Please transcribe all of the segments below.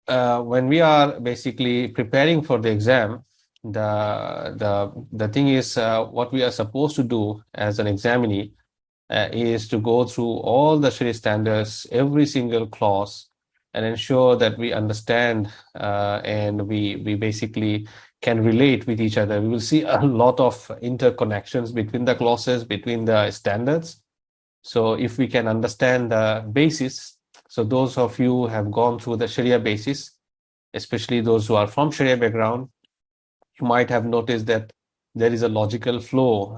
when we are basically preparing for the exam, the thing is, what we are supposed to do as an examinee is to go through all the Sharia standards, every single clause, and ensure that we understand and we basically can relate with each other. We will see a lot of interconnections between the clauses, between the standards. So if we can understand the basis, so those of you who have gone through the Sharia basis, especially those who are from Sharia background, you might have noticed that there is a logical flow,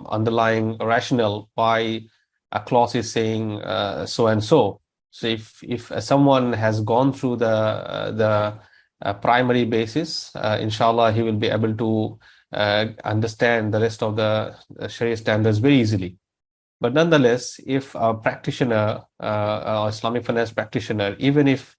underlying rationale why a clause is saying so and so. So if someone has gone through the primary basis, inshallah, he will be able to understand the rest of the Sharia standards very easily. But nonetheless, if a practitioner, or Islamic finance practitioner, even if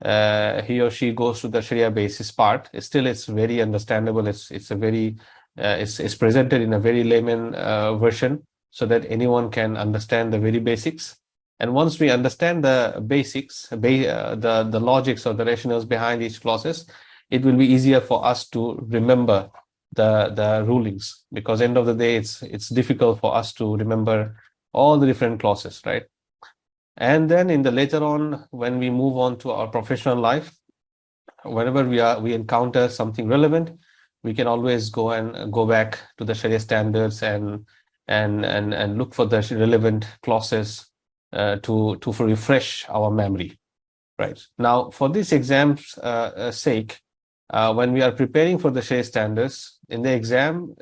he or she goes to the Sharia basis part, still it's very understandable. It's a very it's presented in a very layman version so that anyone can understand the very basics. And once we understand the basics, the logics or the rationales behind each clauses, it will be easier for us to remember the rulings, because end of the day it's difficult for us to remember all the different clauses, right? And then in the later on, when we move on to our professional life, whenever we encounter something relevant, we can always go back to the Sharia standards and look for the relevant clauses to refresh our memory. Right. Now, for this exam's sake, when we are preparing for the Sharia standards in the exam,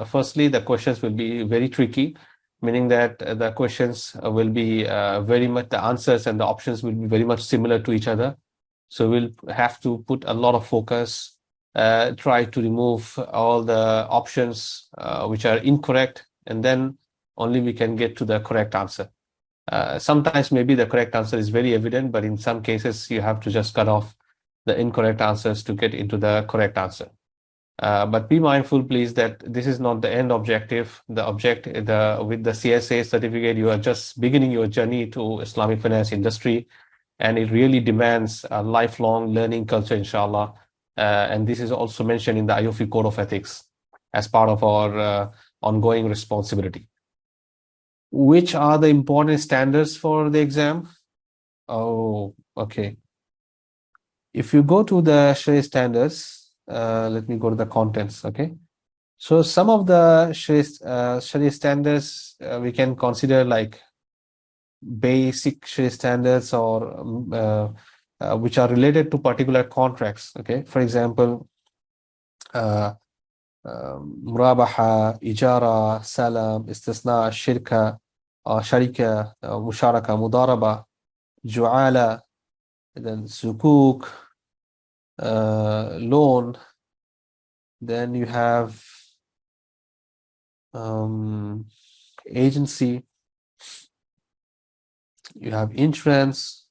firstly the questions will be very tricky, meaning that the questions will be very much, the answers and the options will be very much similar to each other. So we'll have to put a lot of focus, try to remove all the options which are incorrect, and then only we can get to the correct answer. Sometimes maybe the correct answer is very evident, but in some cases you have to just cut off the incorrect answers to get into the correct answer. But be mindful, please, that this is not the end objective. With the CSAA certificate, you are just beginning your journey to Islamic finance industry, and it really demands a lifelong learning culture, inshallah. And this is also mentioned in the AAOIFI Code of Ethics as part of our ongoing responsibility. Which are the important standards for the exam? Oh, okay. If you go to the Sharia standards, let me go to the contents, okay? So some of the Sharia standards we can consider like basic Sharia standards, or which are related to particular contracts, okay? For example, murabaha, ijara, salam, istisna, shirka, sharika, musharaka, mudaraba, ju'ala, then sukuk, loan. Then you have agency, you have insurance,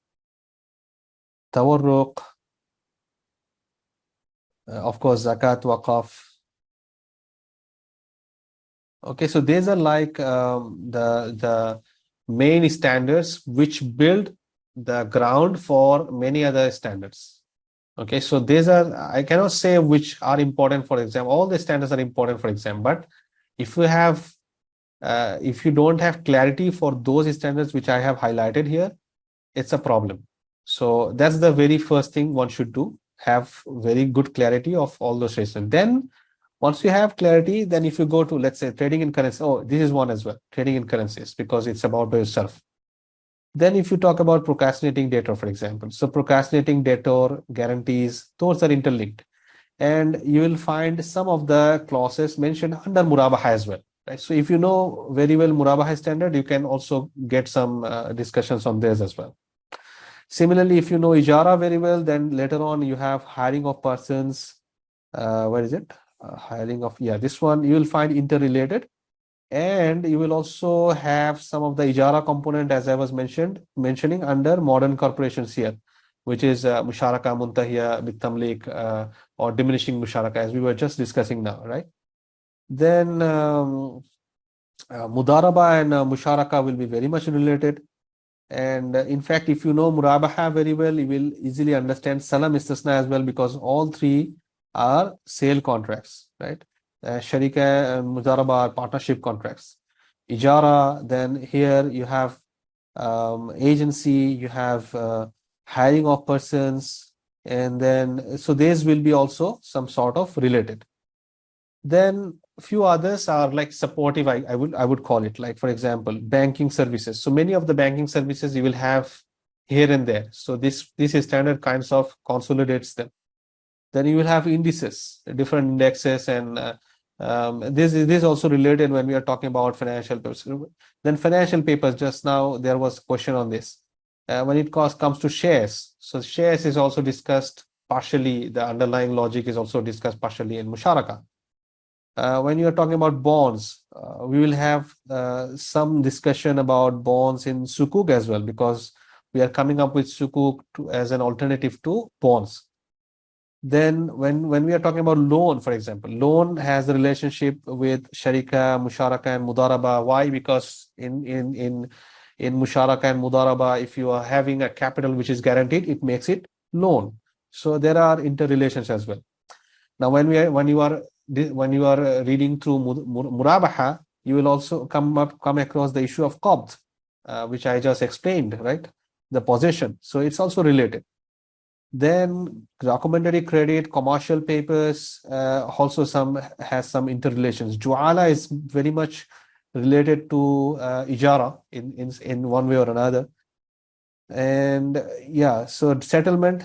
tawarruq, of course, zakat, waqaf. Okay, so these are like the main standards which build the ground for many other standards. Okay, so these are, I cannot say which are important for exam. All the standards are important for exam, but if you have, if you don't have clarity for those standards which I have highlighted here, it's a problem. So that's the very first thing one should do, have very good clarity of all those reasons. Then once you have clarity, then if you go to, let's say, trading in currency, oh, this is one as well, trading in currencies, because it's about by yourself. Then if you talk about procrastinating debtor, for example, so procrastinating debtor, guarantees, those are interlinked. And you will find some of the clauses mentioned under Murabaha as well. Right? So if you know very well Murabaha standard, you can also get some discussions on this as well. Similarly, if you know Ijara very well, then later on you have hiring of persons. Where is it? Hiring of, yeah, this one you will find interrelated. And you will also have some of the Ijara component, as I was mentioning under modern corporations here, which is Musharaka Muntahiya Bitamlik, or diminishing Musharaka, as we were just discussing now, right? Then Mudaraba and Musharaka will be very much related. And in fact, if you know Murabaha very well, you will easily understand Salam Istisna as well, because all three are sale contracts, right? Sharika and Mudaraba are partnership contracts. Ijara, then here you have agency, you have hiring of persons, and then so these will be also some sort of related. Then a few others are like supportive, I would call it, like for example, banking services. So many of the banking services you will have here and there. So this is standard kinds of consolidates them. Then you will have indices, different indexes, and this is also related when we are talking about financial papers. Then financial papers, just now there was a question on this. When it comes to shares, so shares is also discussed partially, the underlying logic is also discussed partially in Musharaka. When you're talking about bonds, we will have some discussion about bonds in Sukuk as well, because we are coming up with Sukuk as an alternative to bonds. Then when we are talking about loan, for example, loan has a relationship with Sharika, Musharaka, and Mudaraba. Why? Because in Musharaka and Mudaraba, if you are having a capital which is guaranteed, it makes it loan. So there are interrelations as well. Now, when you are reading through Murabaha, you will also come across the issue of qabd, which I just explained, right? The possession. So it's also related. Then documentary credit, commercial papers, also has some interrelations. Juala is very much related to ijara in one way or another. And yeah, so settlement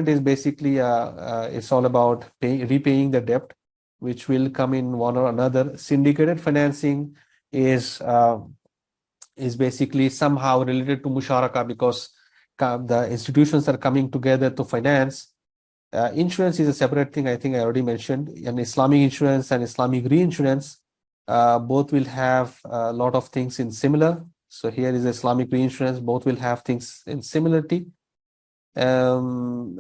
is basically it's all about repaying the debt, which will come in one or another. Syndicated financing is basically somehow related to musharaka, because the institutions are coming together to finance. Insurance is a separate thing. I think I already mentioned. And Islamic insurance and Islamic reinsurance, both will have a lot of things in similar. So here is Islamic reinsurance. Both will have things in similarity. Then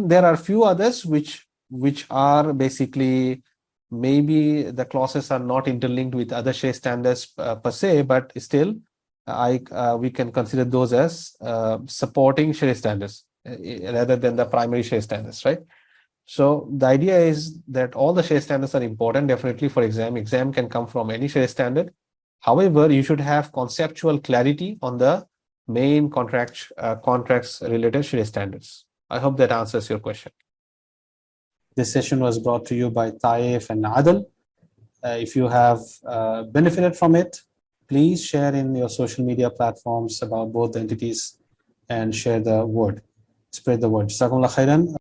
there are few others which are basically, maybe the clauses are not interlinked with other Sharia standards per se, but still we can consider those as supporting Sharia standards rather than the primary Sharia standards, right? So the idea is that all the Sharia standards are important, definitely, for exam. Exam can come from any Sharia standard. However, you should have conceptual clarity on the main contracts related Sharia standards. I hope that answers your question. This session was brought to you by TAIF and Adl. If you have benefited from it, please share in your social media platforms about both the entities and share the word. Spread the word. Jazakumullah khairan.